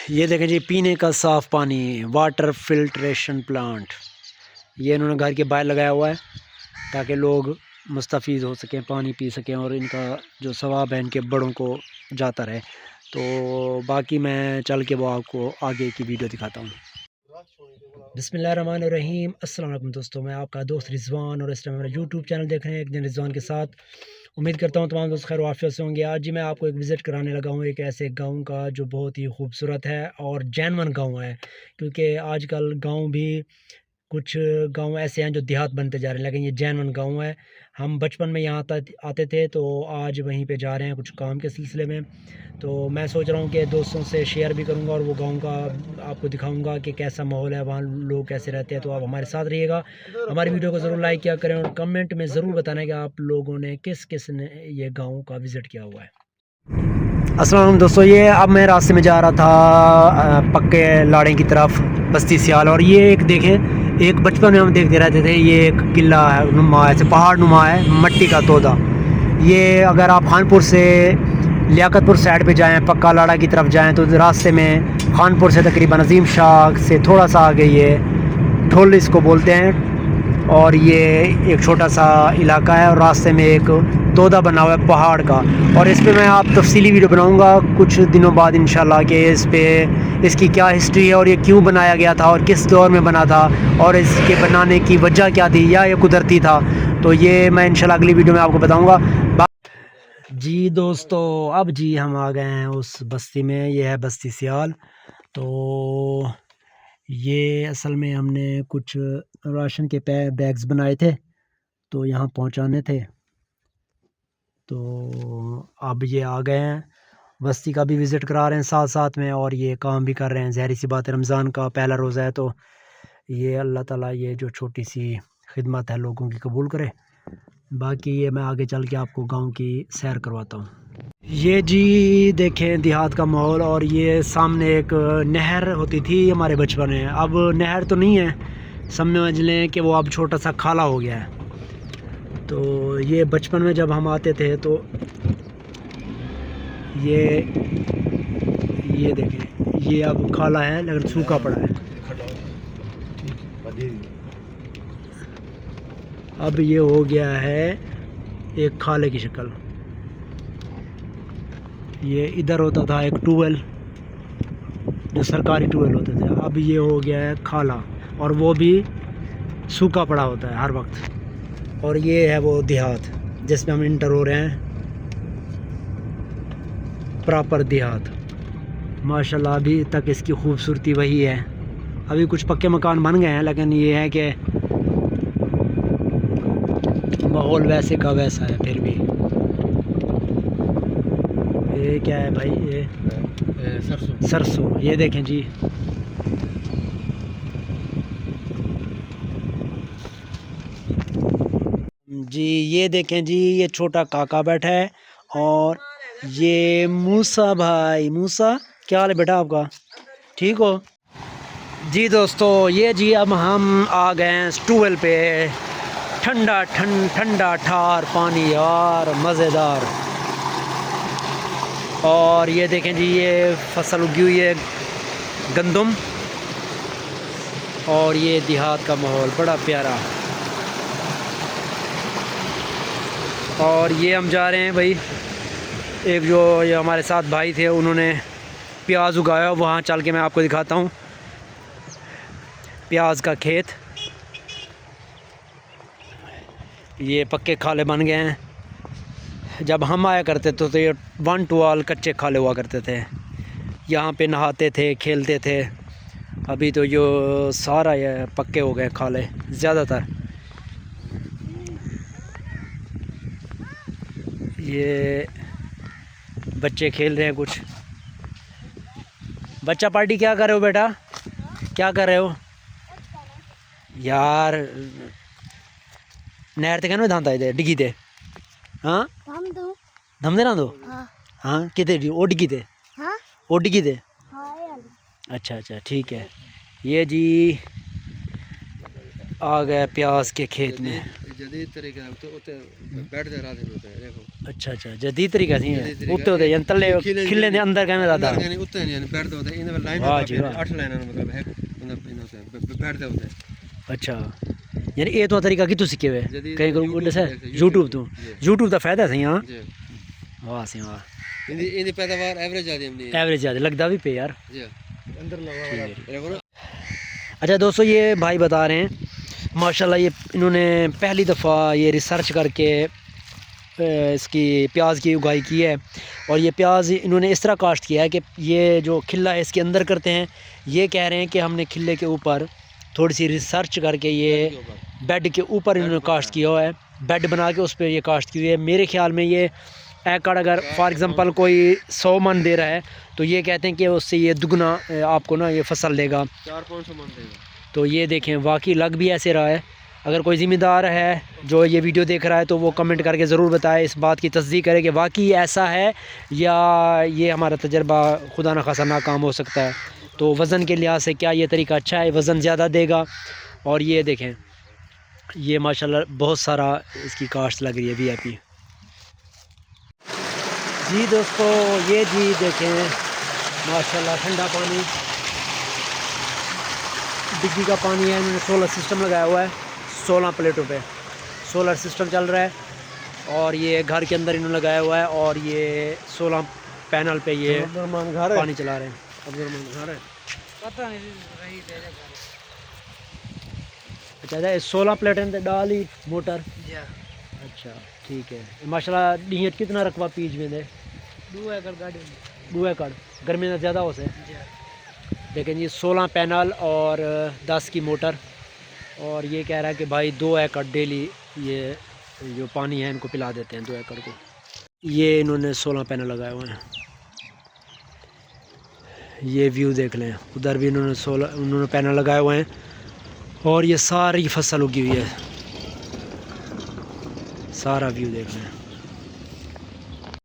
ये देखें जी, पीने का साफ़ पानी, वाटर फिल्ट्रेशन प्लांट। ये इन्होंने घर के बाहर लगाया हुआ है ताकि लोग मुस्तफ़ीज़ हो सकें, पानी पी सकें और इनका जो सवाब है इनके बड़ों को जाता रहे। तो बाकी मैं चल के वो आपको आगे की वीडियो दिखाता हूँ। बिस्मिल्लाहिर्रहमानिर्रहीम। अस्सलाम वालेकुम दोस्तों, मैं आपका दोस्त रिजवान और इस टाइम मेरा यूट्यूब चैनल देख रहे हैं एक दिन रिजवान के साथ। उम्मीद करता हूँ तमाम दोस्त खैर आफियत से होंगे। आज जी मैं आपको एक विज़िट कराने लगा हूँ एक ऐसे गांव का जो बहुत ही खूबसूरत है और जेन्युइन गांव है, क्योंकि आजकल गांव भी कुछ गांव ऐसे हैं जो देहात बनते जा रहे हैं, लेकिन ये जेन्युइन गांव है। हम बचपन में यहाँ आते थे, तो आज वहीं पे जा रहे हैं कुछ काम के सिलसिले में। तो मैं सोच रहा हूँ कि दोस्तों से शेयर भी करूँगा और वो गांव का आपको दिखाऊंगा कि कैसा माहौल है, वहाँ लोग कैसे रहते हैं। तो आप हमारे साथ रहिएगा, हमारी वीडियो को ज़रूर लाइक किया करें और कमेंट में ज़रूर बताना कि आप लोगों ने किस ने ये गाँव का विज़िट किया हुआ है। अस्सलाम वालेकुम दोस्तों, ये अब मैं रास्ते में जा रहा था पक्के लाड़े की तरफ, बस्ती सियाल। और ये एक देखें, एक बचपन में हम देखते रहते थे, ये एक किला है नुमा, ऐसे पहाड़ नुमा है, मट्टी का तोदा। ये अगर आप खानपुर से लियाकतपुर साइड पे जाएं, पक्का लाड़ा की तरफ जाएं, तो रास्ते में खानपुर से तकरीबन अजीम शाह से थोड़ा सा आगे ये ढोल इसको बोलते हैं, और ये एक छोटा सा इलाका है। और रास्ते में एक तोदा बना हुआ है पहाड़ का, और इस पे मैं आप तफसीली वीडियो बनाऊंगा कुछ दिनों बाद इंशाल्लाह कि इस पे इसकी क्या हिस्ट्री है और ये क्यों बनाया गया था और किस दौर में बना था और इसके बनाने की वजह क्या थी, या ये कुदरती था। तो ये मैं इंशाल्लाह अगली वीडियो में आपको बताऊँगा। जी दोस्तों, अब जी हम आ गए हैं उस बस्ती में, ये है बस्ती सियाल। तो ये असल में हमने कुछ राशन के बैग्स बनाए थे, तो यहाँ पहुँचाने थे। तो अब ये आ गए हैं, बस्ती का भी विज़िट करा रहे हैं साथ साथ में, और ये काम भी कर रहे हैं। ज़ाहिर सी बात है, रमज़ान का पहला रोज़ा है, तो ये अल्लाह ताला ये जो छोटी सी खिदमत है लोगों की कबूल करे। बाकी ये मैं आगे चल के आपको गांव की सैर करवाता हूँ। ये जी देखें देहात का माहौल, और ये सामने एक नहर होती थी हमारे बचपन में। अब नहर तो नहीं है, समझ लें कि वो अब छोटा सा खाला हो गया है। तो ये बचपन में जब हम आते थे तो ये देखें, ये अब खाला है लेकिन सूखा पड़ा है। अब ये हो गया है एक खाले की शक्ल। ये इधर होता था एक ट्यूबवेल, जो सरकारी ट्यूबवेल होते थे, अब ये हो गया है खाला, और वो भी सूखा पड़ा होता है हर वक्त। और ये है वो देहात जिसमें हम इंटर हो रहे हैं, प्रॉपर देहात। माशाल्लाह अभी तक इसकी खूबसूरती वही है। अभी कुछ पक्के मकान बन गए हैं, लेकिन ये है कि माहौल वैसे का वैसा है। फिर भी ये क्या है भाई, ये सरसों। ये देखें जी, ये देखें जी, ये छोटा काका बैठा है, और ये मूसा भाई। मूसा, क्या हाल है बेटा आपका, ठीक हो? जी दोस्तों, ये जी अब हम आ गए हैं ट्यूबवेल पे। ठंडा ठार पानी यार, मज़ेदार। और ये देखें जी, ये फसल उगी हुई है गंदम, और ये देहात का माहौल बड़ा प्यारा। और ये हम जा रहे हैं भाई, एक जो ये हमारे साथ भाई थे उन्होंने प्याज उगाया, वहाँ चल के मैं आपको दिखाता हूँ प्याज का खेत। ये पक्के खाले बन गए हैं। जब हम आया करते थे तो ये 1 2 कच्चे खाले हुआ करते थे, यहाँ पे नहाते थे, खेलते थे। अभी तो जो सारा ये पक्के हो गए खाले ज़्यादातर। ये बच्चे खेल रहे हैं कुछ। बच्चा पार्टी क्या कर रहे हो बेटा, क्या कर रहे हो यार? नहर ते कहना धांता इधर डिगी ते, हाँ धम दे ना दो, हाँ कितने ओ डिगी ते, ओ डिगी ते, अच्छा ठीक है। ये जी आ गया प्याज के खेत में। जदीद तरीका है तो उते बैठ दे रात में होते देखो। अच्छा अच्छा जदीद तरीका थी उत्ते होते जन तले खिले दे अंदर कहने दादा यानी उते नहीं बैठ दे होते इन लाइन वाह जी वाह 8 लाइन मतलब है बैठ दे होते। अच्छा यानी ये तो तरीका कितों सीखे हुए कहीं को दसे यूट्यूब दा फायदा सही हां जी वाह सी वाह इनकी पैदावार एवरेज ज्यादा नहीं एवरेज ज्यादा लगदा भी पे यार जी अंदर लगा देखो ना। अच्छा दोस्तों ये भाई बता रहे हैं माशाल्लाह ये इन्होंने पहली दफ़ा ये रिसर्च करके इसकी प्याज की उगाई की है और ये प्याज इन्होंने इस तरह काश्त किया है कि ये जो खिल्ला है इसके अंदर करते हैं। ये कह रहे हैं कि हमने खिल्ले के ऊपर थोड़ी सी रिसर्च करके ये बेड के ऊपर इन्होंने काश्त किया हुआ है, बेड बना के उस पर ये काश्त की हुई है। मेरे ख्याल में ये एकड़ अगर फॉर एग्ज़ाम्पल कोई 100 मन दे रहा है तो ये कहते हैं कि उससे ये दुगना आपको ना ये फसल देगा 400 मन देगा। तो ये देखें वाकई लग भी ऐसे रहा है। अगर कोई ज़िम्मेदार है जो ये वीडियो देख रहा है तो वो कमेंट करके ज़रूर बताए, इस बात की तस्दीक करे कि वाकई ऐसा है या ये हमारा तजर्बा खुदा न खासा नाकाम हो सकता है। तो वज़न के लिहाज से क्या ये तरीका अच्छा है, वज़न ज़्यादा देगा। और ये देखें ये माशाल्लाह बहुत सारा इसकी काश्त लग रही है VIP। जी दोस्तों ये जी देखें माशाल्लाह ठंडा पानी डिग्गी का पानी है। इन्होंने सोलर सिस्टम लगाया हुआ है 16 प्लेटों पे सोलर सिस्टम चल रहा है और ये घर के अंदर इन्होंने लगाया हुआ है और ये 16 पैनल पे ये पानी चला रहे हैं। अच्छा 16 प्लेटें डाल ही मोटर। अच्छा ठीक है माशाल्लाह डी कितना रकबा पीज में दे 2 एकड़ गाड़ी 2 एकड़ गर्मी में ज़्यादा हो से लेकिन ये 16 पैनल और 10 की मोटर और ये कह रहा है कि भाई 2 एकड़ डेली ये जो पानी है इनको पिला देते हैं 2 एकड़ को। ये इन्होंने 16 पैनल लगाए हुए हैं। ये व्यू देख लें उधर भी उन्होंने पैनल लगाए हुए हैं और ये सारी फसल उगी हुई है, सारा व्यू देख लें।